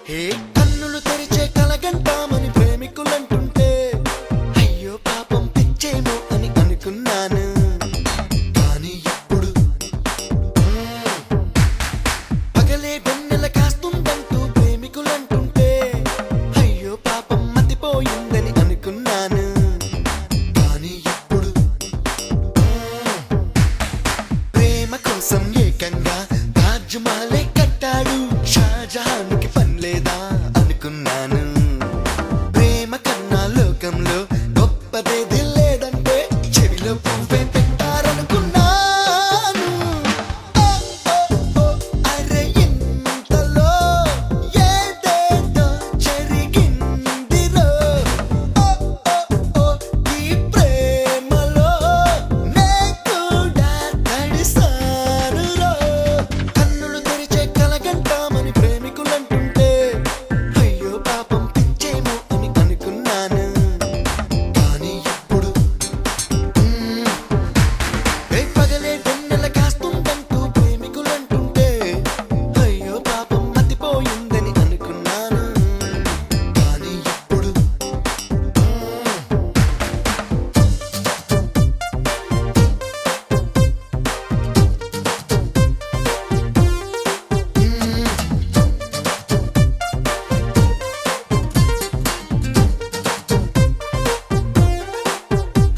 హే కన్నులు తెరిచే కలగంటామని ప్రేమికులంటుంటే అయ్యో పాపం పిచ్చేమో అని అనుకున్నాను. కానీ ఇప్పుడు పగలే వెన్నెల కాస్తుందంటూ ప్రేమికులంటుంటే అయ్యో పాపం మతిపోయిందని అనుకున్నాను. కానీ ఇప్పుడు ప్రేమ కోసం ఏకంగా తాజ్ మహలే కట్టాడు షాజహాన్‌కి పనిలేదా అనుకున్నాను. ప్రేమ కన్నా లోకంలో గొప్పదేది లేదంటే చెవిలో పువ్వే పెట్టారనుకున్నాను. ఓ ఓ ఓ అరే ఇంతలో ఏదేదో జరిగిందిరో. ఓ ఓ ఓ ఈ ప్రేమలో నే కూడా తడిసానురో. కన్నులు తెరిచే కలగంటామని ప్రేమికులంటుంటే అయ్యో పాపం పిచ్చేమో అని అనుకున్నాను. కానీ ఇప్పుడు పగలే వెన్నెల కాస్తుందంటూ ప్రేమికులంటుంటే అయ్యో పాపం మతిపోయిందని అనుకున్నాను. కానీ ఇప్పుడు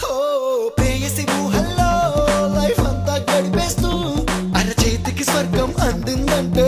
ఓ ప్రేయసి ఊహల్లో లైఫ్ అంతా గడిపేస్తూ అరచేతికి స్వర్గం అందిందంటే